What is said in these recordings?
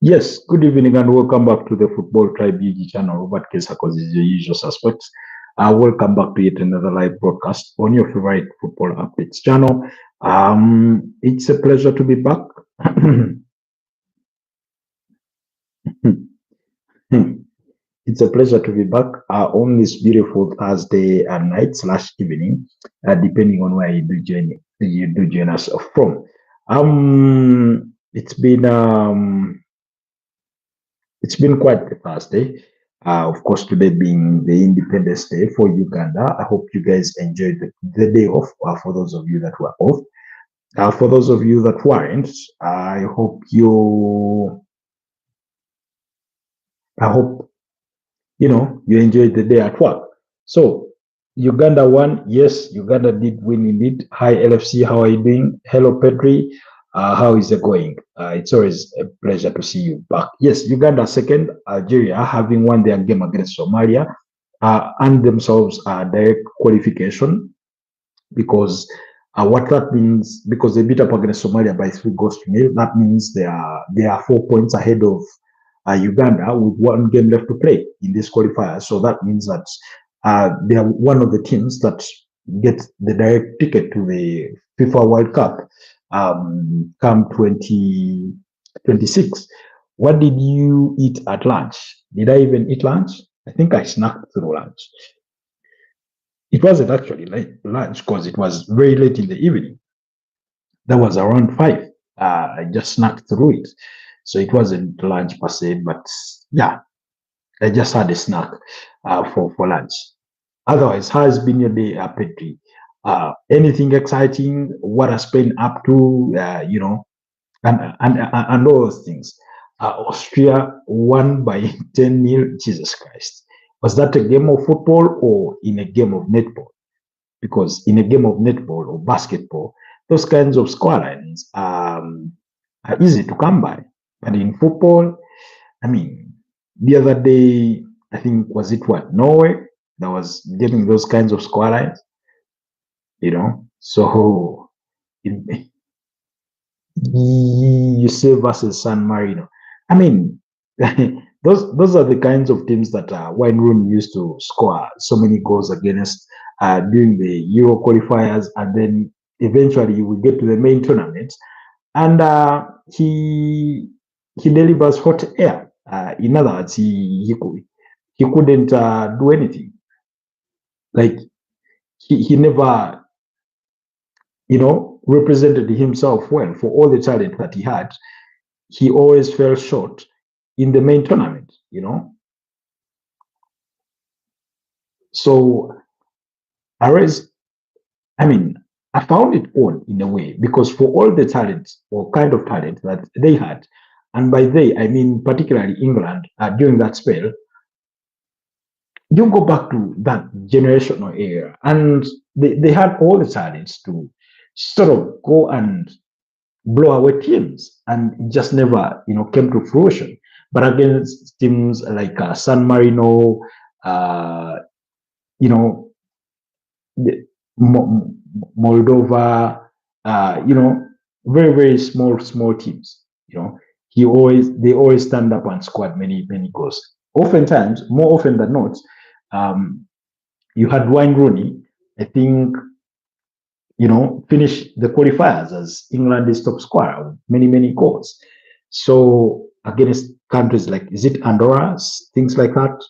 Yes, good evening and welcome back to the Football Tribe UG channel. Robert Kesakos is your usual suspect. Welcome back to yet another live broadcast on your favorite football updates channel. It's a pleasure to be back. It's a pleasure to be back on this beautiful Thursday night slash evening, depending on where you do join us from. It's been quite a Thursday. Of course, today being the Independence Day for Uganda. I hope you guys enjoyed the day off. For those of you that were off, for those of you that weren't, I hope you enjoyed the day at work. So Uganda won. Yes, Uganda did win indeed. Hi LFC, how are you doing? Hello Petri. How is it going? It's always a pleasure to see you back. Yes, Uganda second, Algeria having won their game against Somalia, and themselves direct qualification because what that means, because they beat up against Somalia by 3 goals to 0, that means they are 4 points ahead of Uganda with one game left to play in this qualifier. So that means that they are one of the teams that get the direct ticket to the FIFA World Cup come 2026. What did you eat at lunch? Did I even eat lunch? I think I snacked through lunch. It wasn't actually late lunch because it was very late in the evening. That was around 5. I just snacked through it. So it wasn't lunch per se, but yeah, I just had a snack for lunch. Otherwise, how has been your day, Petri? Anything exciting? What has been up to? And all those things. Austria won by 10-0. Jesus Christ. Was that a game of football or in a game of netball? Because in a game of netball or basketball, those kinds of scorelines are easy to come by. But in football, I mean, the other day, I think, was it what, Norway that was getting those kinds of scorelines, So you say versus San Marino. I mean, those are the kinds of teams that Wayne Rooney used to score so many goals against during the Euro qualifiers, and then eventually we get to the main tournament, and he delivers hot air. In other words, he couldn't do anything. Like he never represented himself well for all the talent that he had. He always fell short in the main tournament. So I mean, I found it odd in a way because for all the talent or kind of talent that they had, and by they I mean particularly England during that spell, you go back to that generational era, and they had all the talents to sort of go and blow away teams, and it just never came to fruition. But against teams like San Marino, uh, you know Moldova, very very small teams. They always stand up and scored many goals. Oftentimes, more often than not, um, you had Wayne Rooney. I think finish the qualifiers as England's top scorer with many goals. So against countries like, is it Andorra, things like that.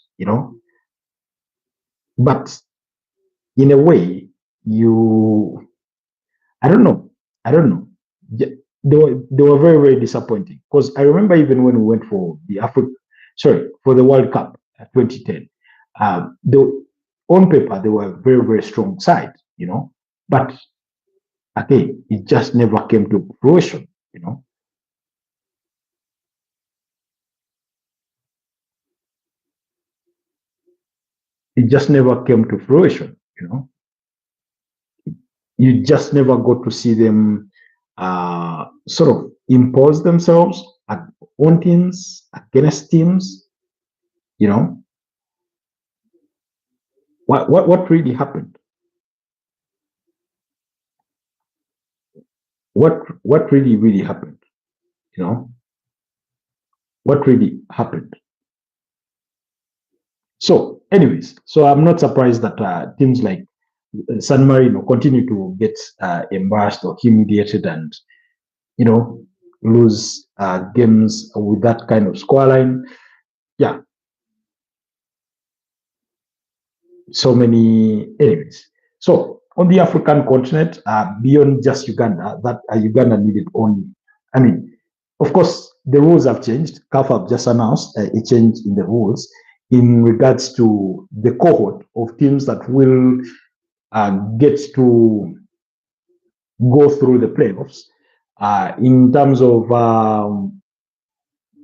But in a way, I don't know, I don't know. They were very disappointing because I remember even when we went for for the World Cup 2010, on paper they were a very strong side. But again, it just never came to fruition. It just never came to fruition. You just never got to see them sort of impose themselves on teams, against teams. What really happened? What really happened? You know, what really happened. So, anyways, so I'm not surprised that teams like San Marino continue to get embarrassed or humiliated and, lose games with that kind of scoreline. Yeah. So many enemies. So on the African continent, beyond just Uganda, that Uganda needed only. I mean, of course, the rules have changed. CAF have just announced a change in the rules in regards to the cohort of teams that will get to go through the playoffs. In terms of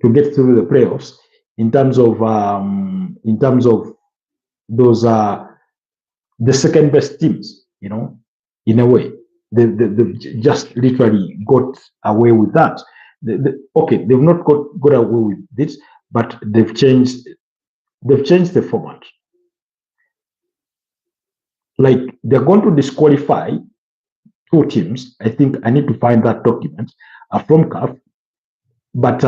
to get through the playoffs, in terms of those the second best teams, in a way. They've just literally got away with that. Okay, they've not got away with this, but they've changed the format. Like they're going to disqualify two teams. I think I need to find that document from CAF, but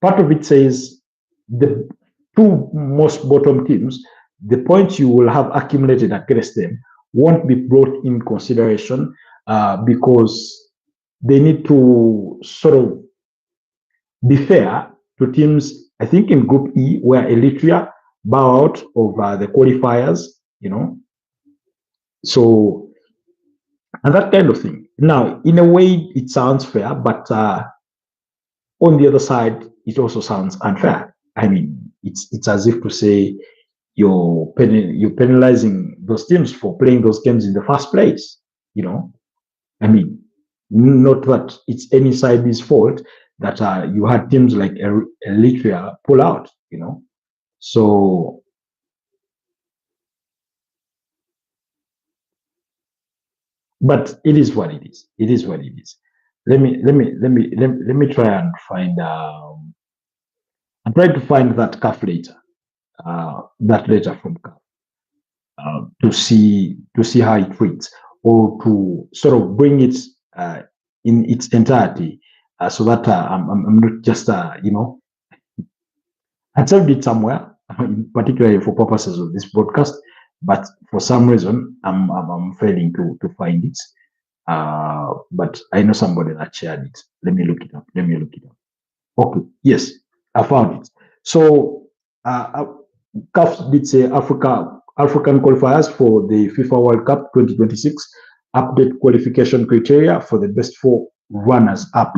part of it says the two most bottom teams, the points you will have accumulated against them won't be brought in consideration because they need to sort of be fair to teams, I think in Group E, where Eritrea bow out of the qualifiers, So, and that kind of thing. Now, in a way, it sounds fair, but on the other side, it also sounds unfair. I mean, it's as if to say you're penalizing those teams for playing those games in the first place. I mean, not that it's any side's fault that you had teams like Eritrea pull out. So but it is what it is. It is what it is. Let me try and find. I'm trying to find that CAF later. That letter from CAF to see how it reads, or to sort of bring it in its entirety, so that I'm not just I saved it somewhere, particularly for purposes of this broadcast, but for some reason I'm failing to find it. But I know somebody that shared it. Let me look it up. Okay, yes, I found it. So CAF did say African qualifiers for the FIFA World Cup 2026 update qualification criteria for the best four runners-up.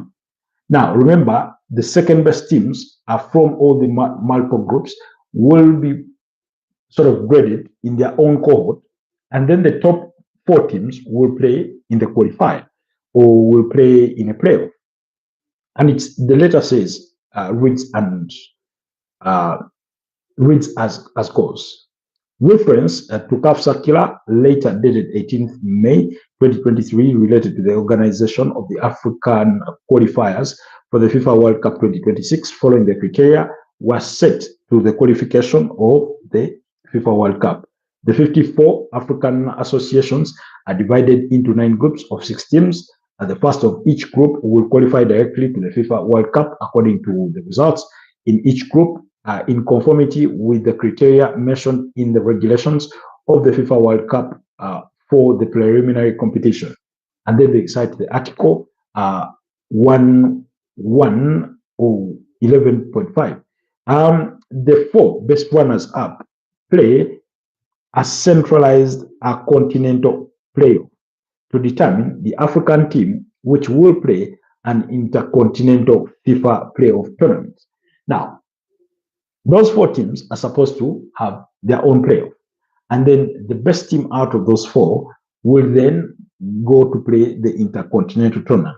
Now, remember, the second best teams are from all the multiple groups will be sort of graded in their own cohort, and then the top four teams will play in the qualifier or will play in a playoff. And it's the letter says reads as goes. Reference to CAF circular later dated 18th May 2023 related to the organization of the African qualifiers for the FIFA World Cup 2026 following the criteria was set to the qualification of the FIFA World Cup. The 54 African associations are divided into 9 groups of 6 teams. The first of each group will qualify directly to the FIFA World Cup according to the results in each group in conformity with the criteria mentioned in the regulations of the FIFA World Cup for the preliminary competition. And then they cite the article 1.1 or 11.5. The 4 best runners-up play a centralized continental playoff to determine the African team which will play an intercontinental FIFA playoff tournament. Now, those 4 teams are supposed to have their own playoff. And then the best team out of those 4 will then go to play the intercontinental tournament.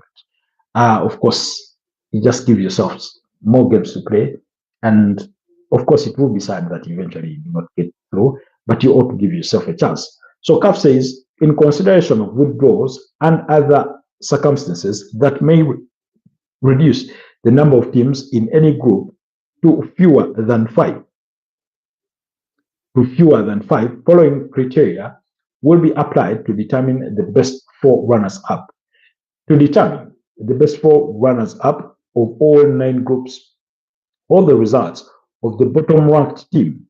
Of course, you just give yourselves more games to play. And of course, it will be sad that eventually you do not get through, but you ought to give yourself a chance. So CAF says, in consideration of withdrawals and other circumstances that may reduce the number of teams in any group to fewer than 5. Following criteria will be applied to determine the best 4 runners-up. To determine the best 4 runners-up of all 9 groups all the results of the bottom ranked team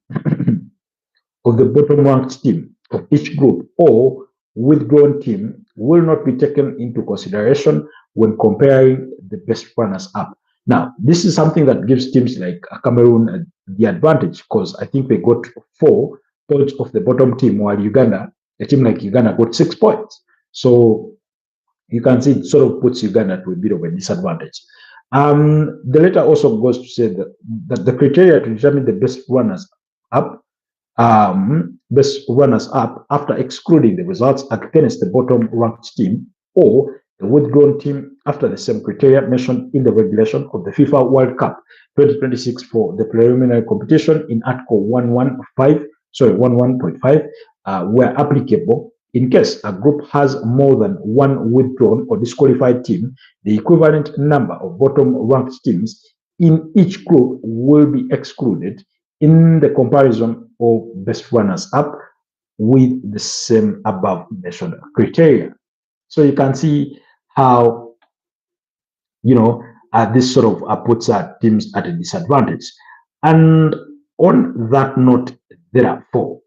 of the bottom ranked team of each group or withdrawn team will not be taken into consideration when comparing the best runners up. Now, this is something that gives teams like Cameroon the advantage because I think they got 4 points of the bottom team, while Uganda, a team like Uganda, got 6 points. So you can see it sort of puts Uganda to a bit of a disadvantage. The letter also goes to say that the criteria to determine the best runners up after excluding the results against the bottom ranked team or the withdrawn team after the same criteria mentioned in the regulation of the FIFA World Cup 2026 for the preliminary competition in Article 11.5, where applicable. In case a group has more than one withdrawn or disqualified team, the equivalent number of bottom ranked teams in each group will be excluded in the comparison of best runners up with the same above mentioned criteria. So you can see how, this sort of puts teams at a disadvantage. And on that note, therefore,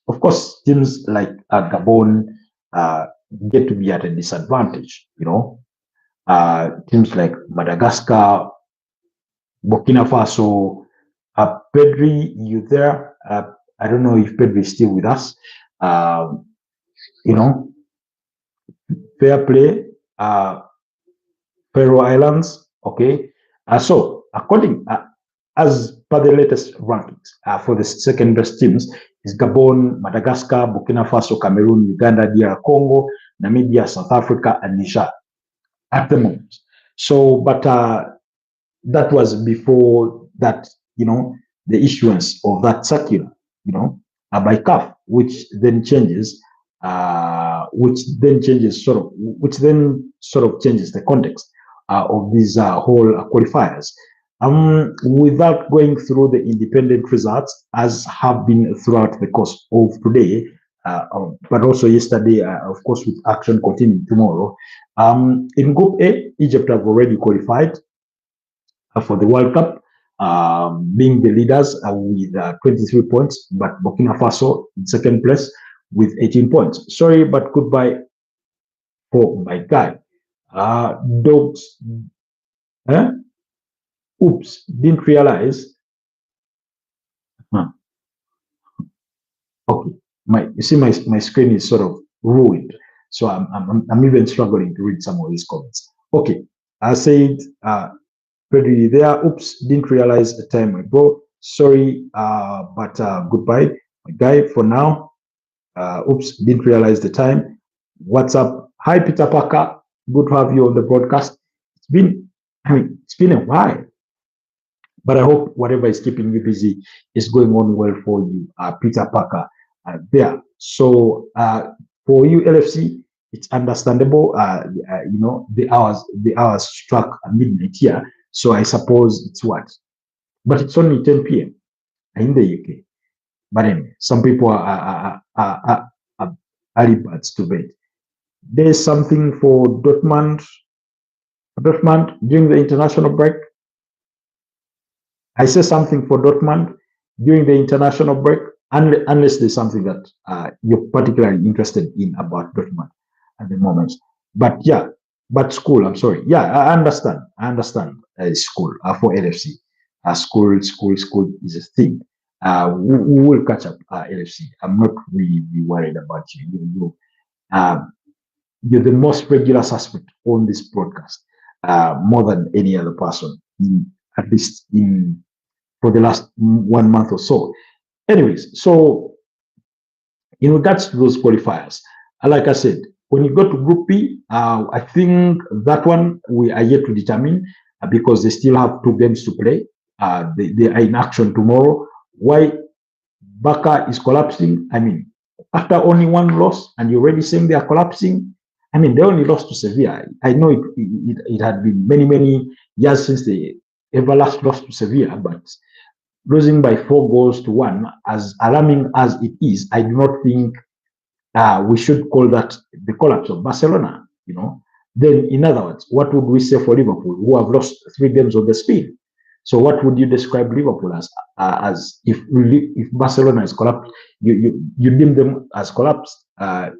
of course, teams like Gabon get to be at a disadvantage, teams like Madagascar, Burkina Faso. Pedri, you there? I don't know if Pedri is still with us. Fair play. Faroe Islands. Okay. So according as per the latest rankings for the second best teams is Gabon, Madagascar, Burkina Faso, Cameroon, Uganda, DR Congo, Namibia, South Africa, and Niger at the moment. So, but that was before that, the issuance of that circular, by CAF, which then changes changes the context of these whole qualifiers. Without going through the independent results, as have been throughout the course of today, but also yesterday, of course, with action continuing tomorrow. In Group A, Egypt have already qualified for the World Cup, being the leaders with 23 points, but Burkina Faso in second place with 18 points. Sorry, but goodbye for my guy. Dogs. Oops, didn't realize. Okay, you see my screen is sort of ruined, so I'm even struggling to read some of these comments. Okay, I said pretty there. Oops, didn't realize the time ago. Sorry, but goodbye, my guy, for now. Oops, didn't realize the time. What's up? Hi, Peter Parker. Good to have you on the broadcast. It's been a while. But I hope whatever is keeping you busy is going on well for you, Peter Parker, there. So for you, LFC, it's understandable. The hours struck midnight here, so I suppose it's what? But it's only 10 p.m. in the UK. But anyway, some people are early birds to bed. There's something for Dortmund during the international break. I say something for Dortmund during the international break, unless there's something that you're particularly interested in about Dortmund at the moment. But yeah, but school, I'm sorry. Yeah, I understand. School for LFC. School is a thing. We will catch up, LFC. I'm not really worried about you. You're the most regular suspect on this broadcast, more than any other person, at least for the last 1 month or so. Anyways, so in regards to those qualifiers, like I said, when you go to Group B, I think that one we are yet to determine because they still have 2 games to play. They are in action tomorrow. Why Baka is collapsing? I mean, after only 1 loss, and you're already saying they are collapsing. I mean, they only lost to Sevilla. I know it had been many years since they ever last lost to Sevilla, but losing by 4-1, as alarming as it is, I do not think we should call that the collapse of Barcelona. Then, in other words, what would we say for Liverpool, who have lost 3 games on the spin? So, what would you describe Liverpool as? As if Barcelona is collapsed, you deem them as collapsed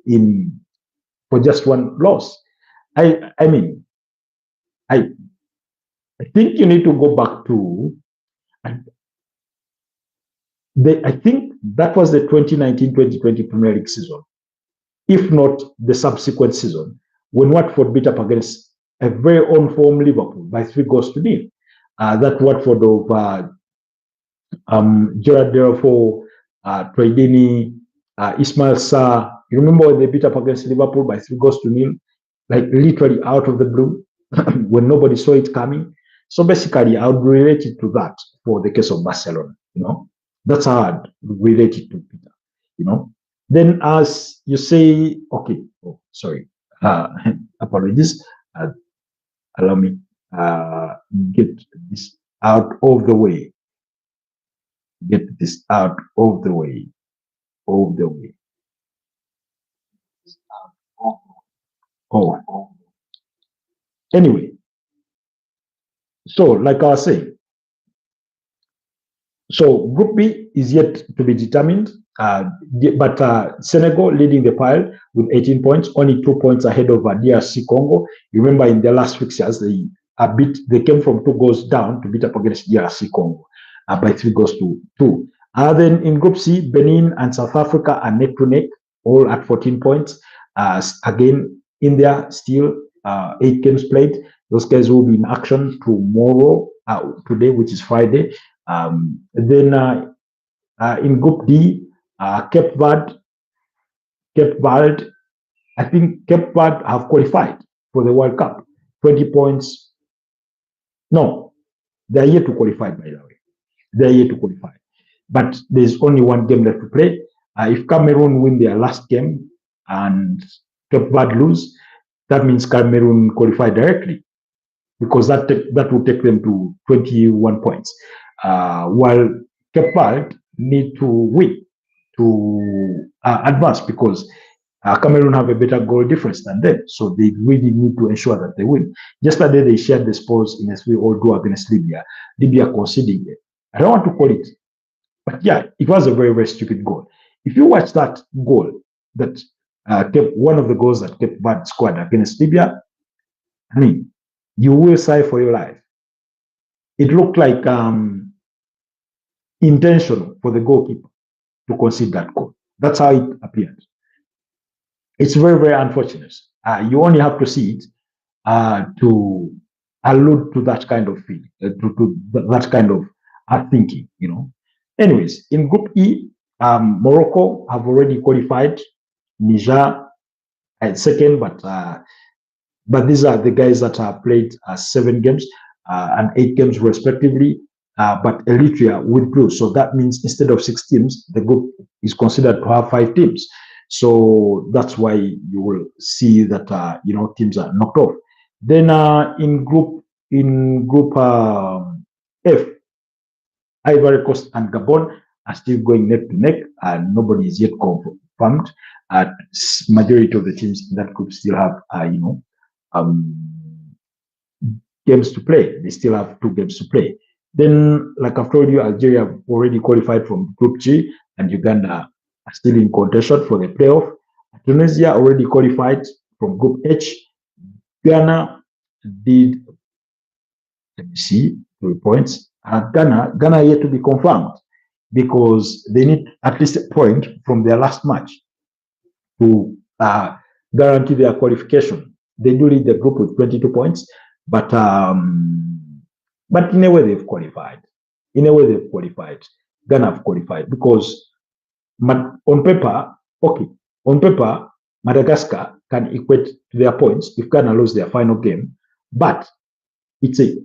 in for just 1 loss. I mean, I think you need to go back to. I think that was the 2019-2020 Premier League season, if not the subsequent season, when Watford beat up against a very on-form Liverpool by 3 goals to nil. That Watford of Gerard Deulofeu, Troy Deeney, Ismail Sarr. You remember when they beat up against Liverpool by 3 goals to nil, like literally out of the blue, when nobody saw it coming. So basically, I would relate it to that for the case of Barcelona. That's how I'd relate it to Peter. Then, as you say, okay, sorry, apologies. Allow me get this out of the way. Get this out of the way. Oh. Anyway, so like I was saying, so Group B is yet to be determined, but Senegal leading the pile with 18 points, only 2 points ahead of DRC Congo. You remember in their last fixtures, they came from 2 goals down to beat up against DRC Congo by 3 goals to 2. Then in Group C, Benin and South Africa are neck to neck, all at 14 points. Again, India still 8 games played. Those guys will be in action tomorrow, today, which is Friday. Then in Group D, Cape Verde, I think Cape Verde have qualified for the World Cup. 20 points. No, they are yet to qualify, by the way. They are yet to qualify. But there's only 1 game left to play. If Cameroon win their last game and Cape Verde lose, that means Cameroon qualify directly, because that will take them to 21 points. While Cape Verde need to win to advance, because Cameroon have a better goal difference than them, so they really need to ensure that they win. Yesterday, they shared the spoils in a 3-all draw against Libya. Libya conceding it. I don't want to call it, but yeah, it was a very, very stupid goal. If you watch that goal, that one of the goals that Cape Verde scored against Libya, I mean, you will sigh for your life. It looked like intentional for the goalkeeper to concede that goal. That's how it appeared. It's very, very unfortunate. You only have to see it to allude to that kind of feeling, to that kind of thinking, Anyways, in Group E, Morocco have already qualified. Niger at second, but these are the guys that have played 7 games and 8 games respectively. But Eritrea withdrew, so that means instead of 6 teams, the group is considered to have 5 teams. So that's why you will see that teams are knocked off. Then in Group F, Ivory Coast and Gabon are still going neck to neck, and nobody is yet confirmed. Majority of the teams in that group still have games to play. They still have 2 games to play. Then, like I've told you, Algeria have already qualified from Group G, and Uganda are still in contention for the playoff. Tunisia already qualified from Group H. Ghana did, let me see, 3 points. Ghana yet to be confirmed, because they need at least a point from their last match to guarantee their qualification. They do lead the group with 22 points, but in a way they've qualified. Ghana have qualified, because on paper, Madagascar can equate to their points if Ghana lose their final game, but it's a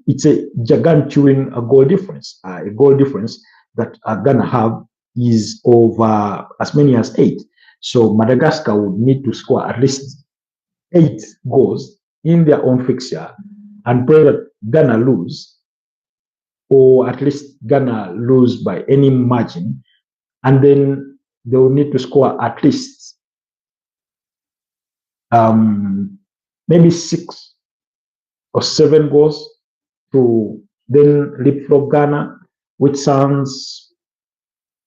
gigantuan goal difference. A goal difference that Ghana have is over as many as 8. So Madagascar would need to score at least 8 goals in their own fixture and pray that Ghana lose, or at least Ghana lose by any margin, and then they will need to score at least maybe 6 or 7 goals to then leapfrog Ghana, which sounds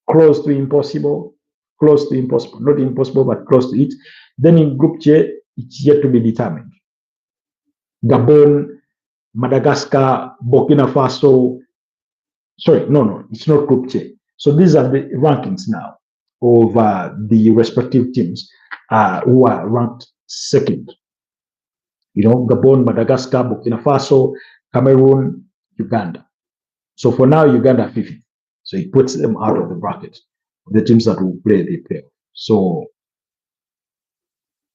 close to impossible, not impossible, but close to it. Then in Group J, it's yet to be determined. Gabon, Madagascar, Burkina Faso. Sorry, no, it's not Group J. So these are the rankings now of the respective teams who are ranked second. Gabon, Madagascar, Burkina Faso, Cameroon, Uganda. So for now, Uganda 50th. So it puts them out of the bracket, the teams that will play the playoff. So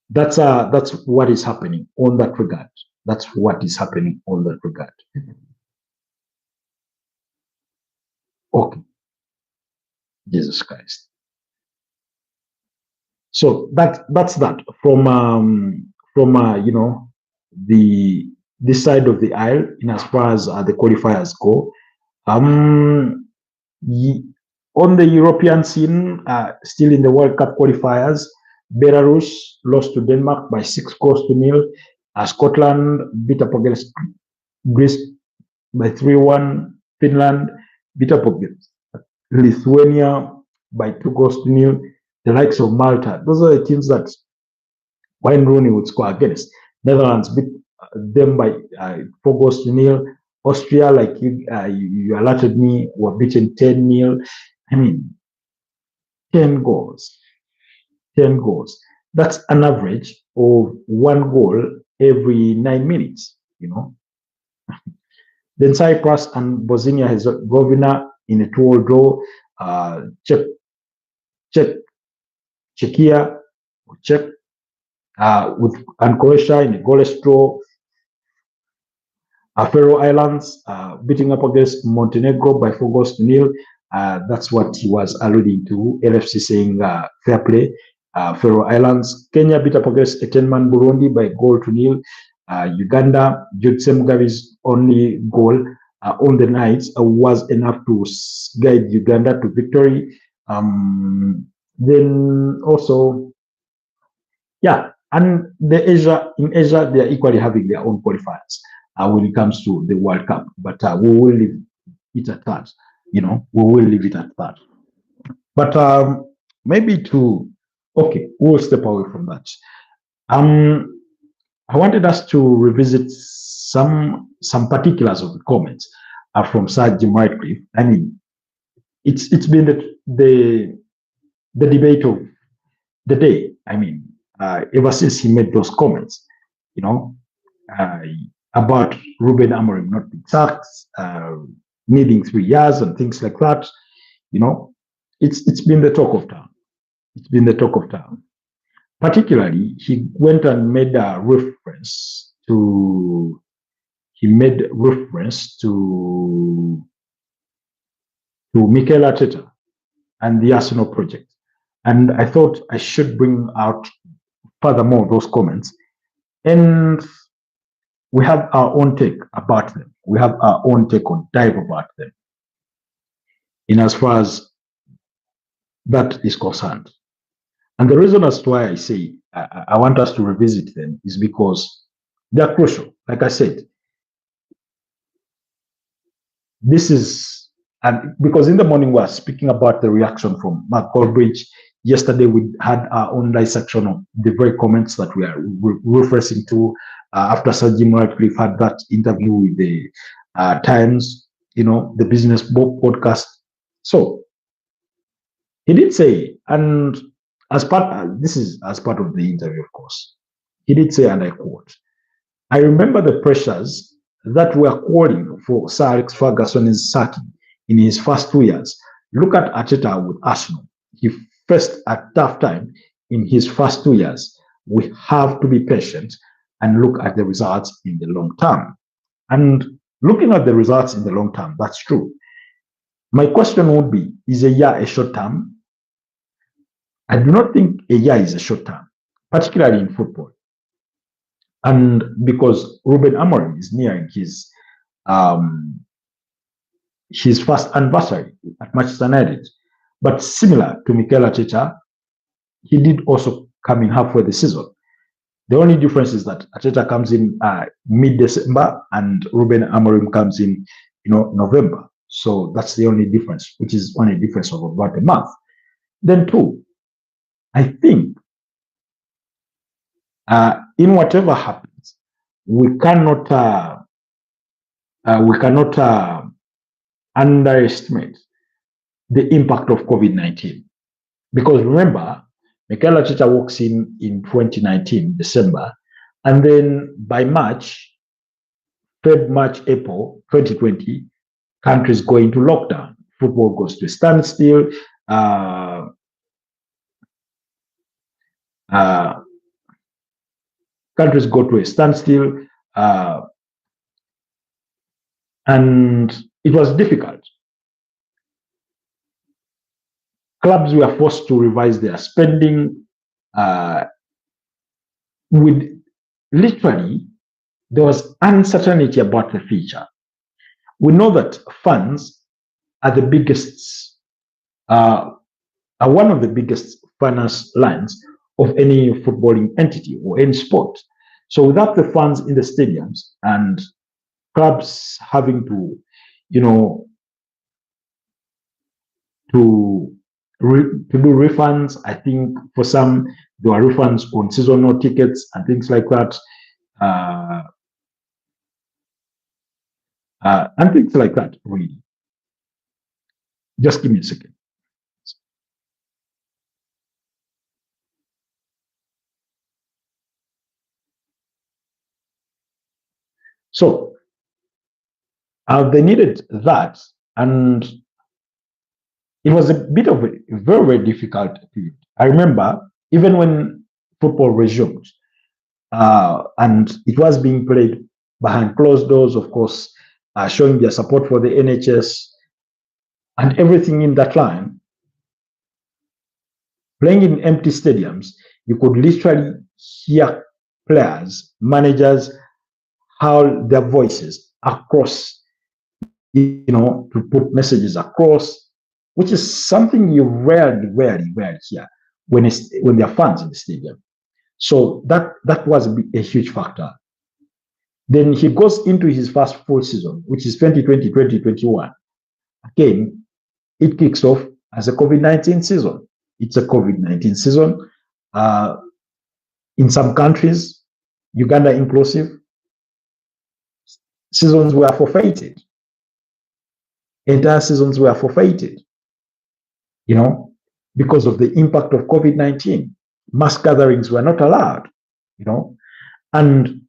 that's what is happening on that regard. That's what is happening on that regard. Okay. Jesus Christ. So that's that from this side of the aisle in as far as the qualifiers go. On the European scene, still in the World Cup qualifiers, Belarus lost to Denmark by 6-0. Scotland beat up against Greece by 3-1. Finland beat up against Lithuania by 2-0. The likes of Malta. Those are the teams that Wayne Rooney would score against. Netherlands beat them by 4-0. Austria, like you alerted me, were beaten 10-0. I mean, 10 goals. 10 goals. That's an average of 1 goal every 9 minutes, Then Cyprus and Bosnia Herzegovina in a 2-2 draw. Czechia, and Croatia in a goalless draw. Faroe Islands beating up against Montenegro by 4-0. That's what he was alluding to. LFC saying fair play. Faroe Islands. Kenya beat up against Etenman Burundi by 0-0. Uganda, Judse Mugabe's only goal on the night was enough to guide Uganda to victory. Then also, and in Asia, they are equally having their own qualifiers when it comes to the World Cup. But we will leave it at that. We will leave it at that. But maybe we'll step away from that. I wanted us to revisit some particulars of the comments from Sir Jim Ratcliffe. I mean, it's been the debate of the day. I mean, ever since he made those comments, about Ruben Amorim not being sacked, needing 3 years and things like that. It's been the talk of town. It's been the talk of town. Particularly, he went and made a reference to Mikel Arteta and the Arsenal project. And I thought I should bring out furthermore those comments. And we have our own take about them. We have our own take on dive about them. In as far as that is concerned. And the reason as to why I say I want us to revisit them is because they are crucial. Like I said, because in the morning we are speaking about the reaction from Mark Goldbridge. Yesterday we had our own dissection of the very comments that we are referencing to after Sir Jim Ratcliffe had that interview with the Times, the Business Book podcast. So he did say, and this is as part of the interview, of course, he did say, and I quote, "I remember the pressures that were calling for Sir Alex Ferguson's sacking in his first 2 years. Look at Arteta with Arsenal. He faced a tough time in his first 2 years. We have to be patient and look at the results in the long term." And looking at the results in the long term, that's true. My question would be, is a year a short term? I do not think a year is a short term, particularly in football. And because Ruben Amorim is nearing his first anniversary at Manchester United. But similar to Mikel Arteta, he did also come in halfway the season. The only difference is that Arteta comes in mid-December and Ruben Amorim comes in, November. So that's the only difference, which is only a difference of about a month. Then two, I think in whatever happens, we cannot underestimate the impact of COVID-19. Because remember, Mikel Arteta walks in 2019, December, and then by March, April 2020, countries go into lockdown. Football goes to a standstill. Countries go to a standstill, and it was difficult. Clubs were forced to revise their spending. With literally, there was uncertainty about the future. We know that funds are the biggest, are one of the biggest finance lines of any footballing entity or any sport. So without the funds in the stadiums and clubs having to, to do refunds, I think for some there were refunds on seasonal tickets and things like that, and things like that. Really, just give me a second. So they needed that, and it was a bit of a very, very difficult period. I remember even when football resumed, and it was being played behind closed doors, of course, showing their support for the NHS and everything in that line. Playing in empty stadiums, you could literally hear players, managers, how their voices across, to put messages across, which is something you rarely hear when there are fans in the stadium. So that was a huge factor. Then he goes into his first full season, which is 2020-2021. Again, it kicks off as a COVID-19 season. It's a COVID-19 season. In some countries, Uganda inclusive, seasons were forfeited. Entire seasons were forfeited, because of the impact of COVID-19. Mass gatherings were not allowed, and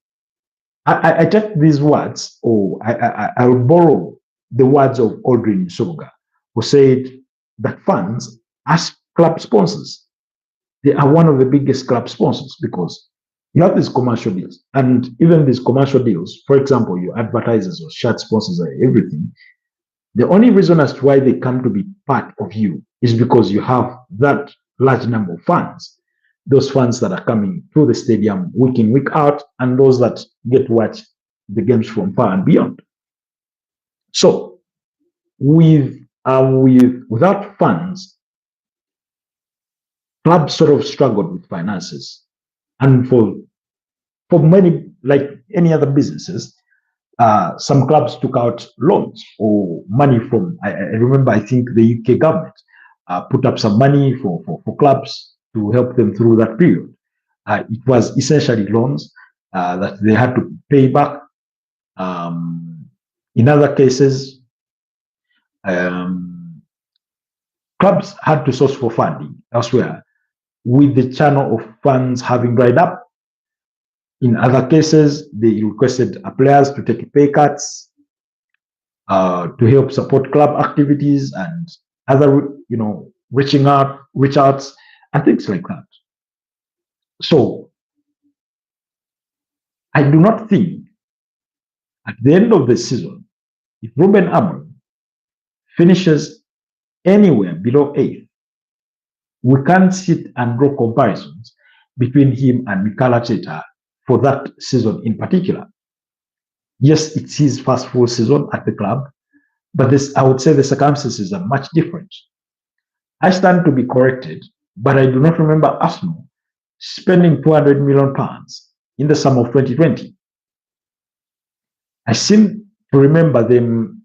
I take these words, or I will borrow the words of Aldrin Soga, who said that fans, as club sponsors, they are one of the biggest club sponsors, because you have these commercial deals, and even these commercial deals, for example, your advertisers or shirt sponsors or everything, the only reason as to why they come to be part of you is because you have that large number of fans. Those fans that are coming to the stadium week in, week out, and those that get to watch the games from far and beyond. So, without funds, clubs sort of struggled with finances, and for many, like any other businesses, some clubs took out loans or money from. I remember, I think the UK government put up some money for clubs to help them through that period. It was essentially loans that they had to pay back. In other cases, clubs had to source for funding elsewhere, with the channel of funds having dried up. In other cases, they requested players to take pay cuts to help support club activities and other, reach outs and things like that. So I do not think at the end of the season, if Ruben Amorim finishes anywhere below 8th, we can't sit and draw comparisons between him and Mikel Arteta for that season in particular. Yes, it's his first full season at the club, but I would say the circumstances are much different. I stand to be corrected, but I do not remember Arsenal spending £200 million in the summer of 2020. I seem to remember them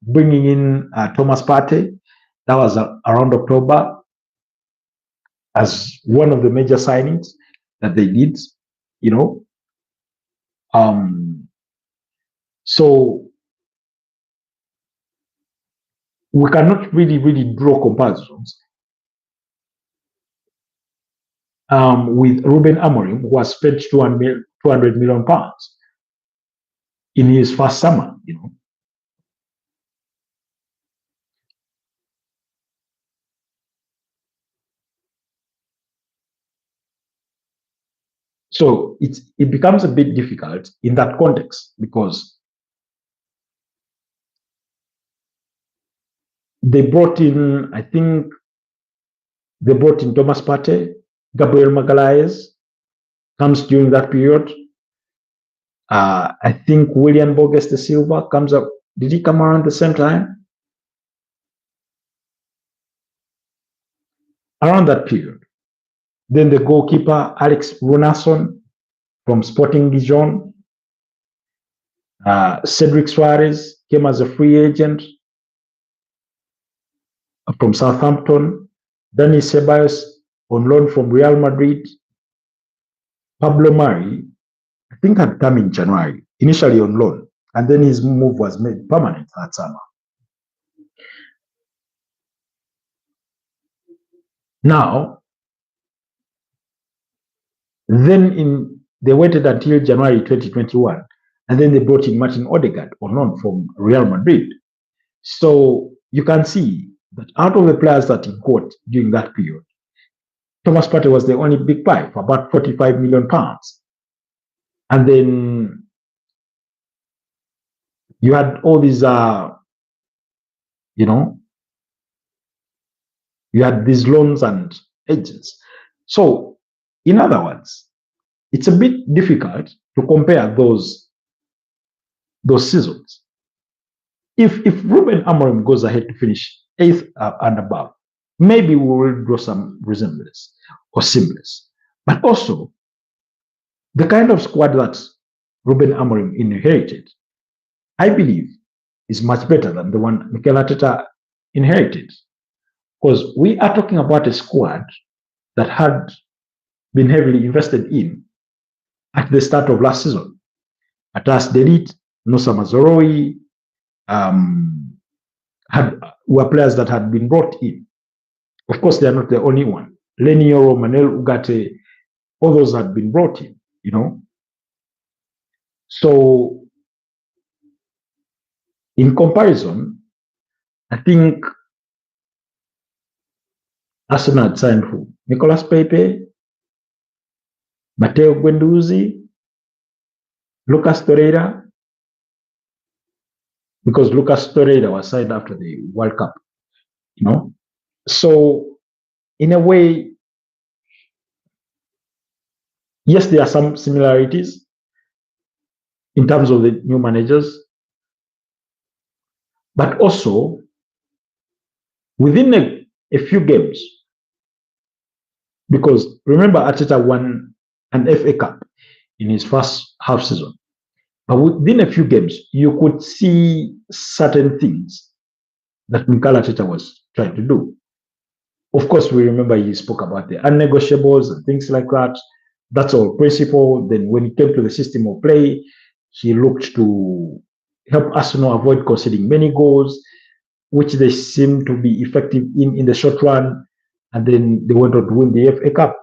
bringing in Thomas Partey. That was around October as one of the major signings that they did, you know. So we cannot really draw comparisons with Ruben Amorim, who has spent 200 million pounds in his first summer, you know. So it becomes a bit difficult in that context because they brought in, I think, they brought in Thomas Partey, Gabriel Magalhaes comes during that period. I think William Borges de Silva comes up. Did he come around the same time? Around that period. Then the goalkeeper, Alex Runason from Sporting Dijon. Cedric Suarez came as a free agent from Southampton. Dani Ceballos on loan from Real Madrid. Pablo Mari, I think, had come in January, initially on loan, and then his move was made permanent that summer. Now, then they waited until January 2021, and then they brought in Martin Odegaard on loan from Real Madrid. So you can see that out of the players that he got during that period, Thomas Partey was the only big buy for about 45 million pounds. And then you had all these, you know, you had these loans and agents. So, in other words, it's a bit difficult to compare those seasons. If Ruben Amorim goes ahead to finish 8th and above, maybe we will draw some resemblance or semblance. But also, the kind of squad that Ruben Amorim inherited, I believe, is much better than the one Mikel Arteta inherited. Because we are talking about a squad that had been heavily invested in at the start of last season. Atas Delit, Nusa Mazoroi, were players that had been brought in. Of course, they are not the only one. Lenny Yoro, Manel Ugarte, all those had been brought in, you know. So, in comparison, I think Arsenal had signed who? Nicolas Pepe, Matteo Guendouzi, Lucas Torreira, because Lucas Torreira was signed after the World Cup, you know. So, in a way, yes, there are some similarities in terms of the new managers, but also within a few games, because remember Arteta won an FA Cup in his first half season. But within a few games, you could see certain things that Mikel Arteta was trying to do. Of course, we remember he spoke about the unnegotiables and things like that. That's all principle. Then when it came to the system of play, he looked to help Arsenal avoid conceding many goals, which they seemed to be effective in the short run. And then they went on to win the FA Cup,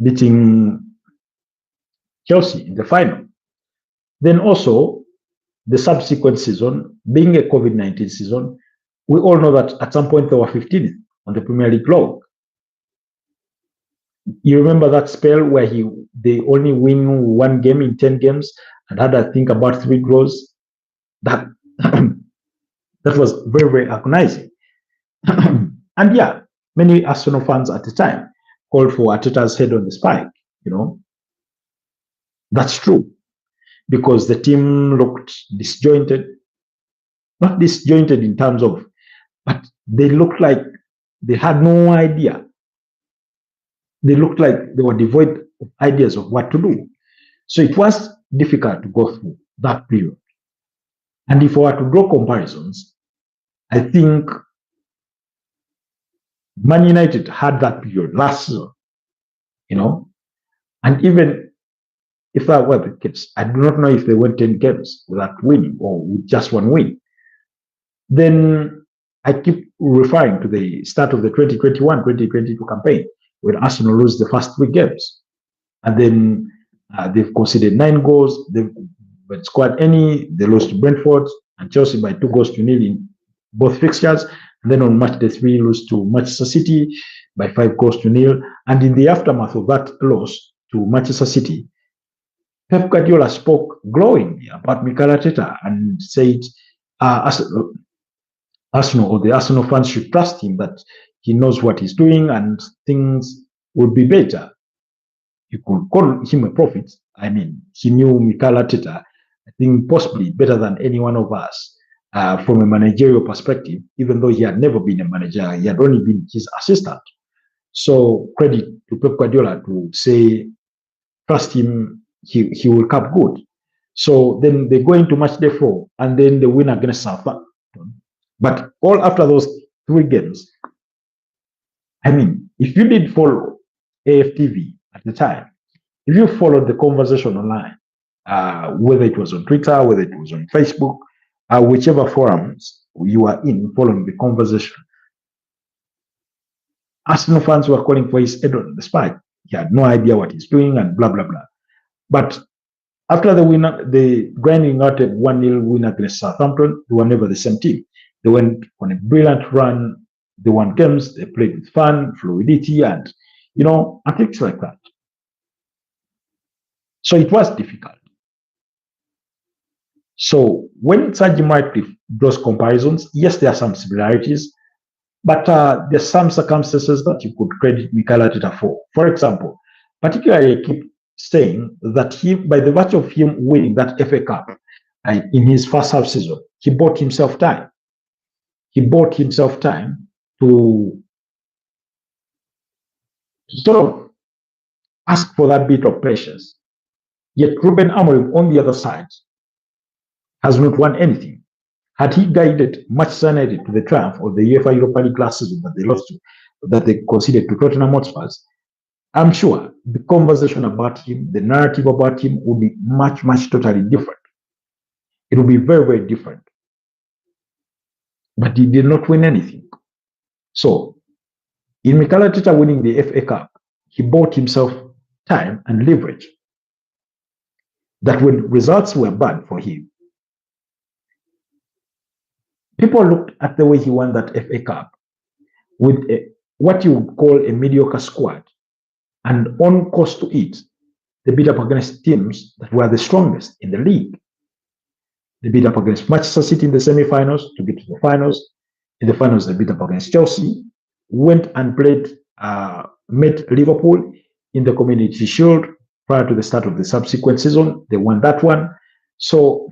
beating Chelsea in the final. Then also, the subsequent season, being a COVID-19 season, we all know that at some point they were 15th on the Premier League log. You remember that spell where they only win one game in 10 games and had, I think, about 3 draws? That was very, very agonizing. And yeah, many Arsenal fans at the time called for Arteta's head on the spike, you know. That's true, because the team looked disjointed. Not disjointed in terms of, but they looked like they had no idea. they looked like they were devoid of ideas of what to do. So it was difficult to go through that period. And if I were to draw comparisons, I think Man United had that period last season, and even if that were the case, I do not know if they went 10 games without winning or with just one win. Then I keep referring to the start of the 2021-2022 campaign when Arsenal lose the first 3 games. And then they've conceded 9 goals. They've scored any. They lost to Brentford and Chelsea by 2-0 in both fixtures. And then on match day 3, lose to Manchester City by 5-0. And in the aftermath of that loss to Manchester City, Pep Guardiola spoke glowingly about Mikel Arteta and said Arsenal or the Arsenal fans should trust him, that he knows what he's doing and things will be better. You could call him a prophet. I mean, he knew Mikel Arteta, I think, possibly better than any one of us from a managerial perspective, even though he had never been a manager. He had only been his assistant. So credit to Pep Guardiola to say, trust him, he will come good. So then they go into match day 4 and then they win against Southampton. But all after those 3 games, I mean, if you did follow AFTV at the time, if you followed the conversation online, whether it was on Twitter, whether it was on Facebook, whichever forums you are in following the conversation, Arsenal fans were calling for his head on the spike. He had no idea what he's doing and blah, blah, blah. But after the grinding out a 1-0 win against Southampton, they were never the same team. They went on a brilliant run. They won games. They played with fun, fluidity, and, and things like that. So it was difficult. So when Sir Jim Ratcliffe draws comparisons, yes, there are some similarities, but there's some circumstances that you could credit Mikel Arteta for. For example, particularly I keep saying that he, by the virtue of him winning that FA Cup in his first half season, he bought himself time. He bought himself time to sort of ask for that bit of patience. Yet Ruben Amorim on the other side has not won anything. Had he guided Manchester United to the triumph of the UEFA Europa League last season that they lost to, that they conceded to Tottenham Hotspur, I'm sure the conversation about him, the narrative about him would be much, much totally different. It would be very, very different. But he did not win anything. So, in Mikel Arteta winning the FA Cup, he bought himself time and leverage that when results were bad for him, people looked at the way he won that FA Cup with what you would call a mediocre squad, and on course to it, they beat up against teams that were the strongest in the league. They beat up against Manchester City in the semi-finals to get to the finals. In the finals, they beat up against Chelsea, went and played, met Liverpool in the Community Shield prior to the start of the subsequent season. They won that one. So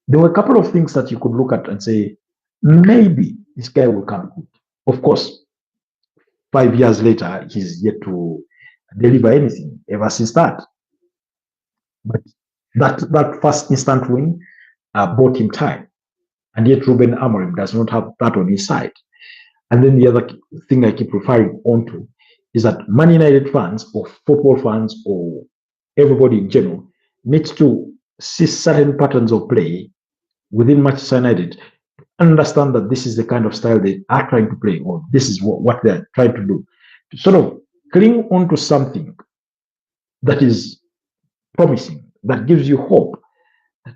there were a couple of things that you could look at and say, maybe this guy will come good. Of course, 5 years later, he's yet to deliver anything ever since that. But that first instant win bought him time. And yet Ruben Amorim does not have that on his side. And then the other thing I keep referring on to is that Man United fans or football fans or everybody in general needs to see certain patterns of play within Manchester United, understand that this is the kind of style they are trying to play, or this is what they're trying to do. To sort of cling on to something that is promising, that gives you hope.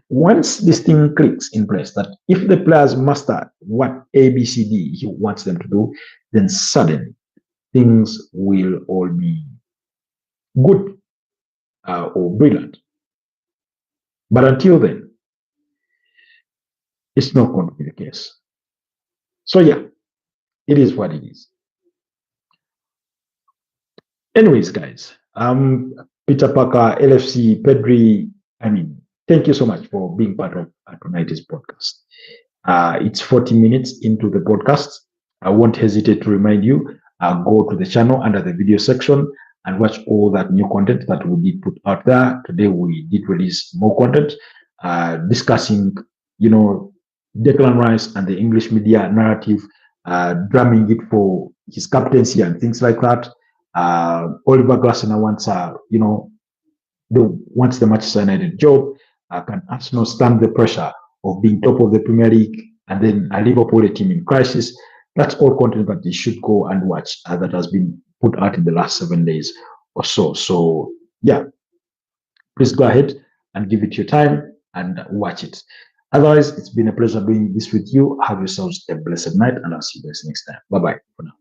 Once this thing clicks in place, that if the players master what ABCD he wants them to do, then suddenly things will all be good or brilliant. But until then, it's not going to be the case. So yeah, it is what it is. Anyways, guys, Peter Parker, LFC, Pedri, thank you so much for being part of tonight's podcast. It's 40 minutes into the podcast. I won't hesitate to remind you, go to the channel under the video section and watch all that new content that we did put out there. Today we did release more content discussing, Declan Rice and the English media narrative, drumming it for his captaincy and things like that. Oliver Glasner wants, wants the Manchester United job. Can Arsenal stand the pressure of being top of the Premier League and then a Liverpool team in crisis? That's all content that you should go and watch that has been put out in the last 7 days or so. So, yeah, please go ahead and give it your time and watch it. Otherwise, it's been a pleasure doing this with you. Have yourselves a blessed night, and I'll see you guys next time. Bye-bye for now.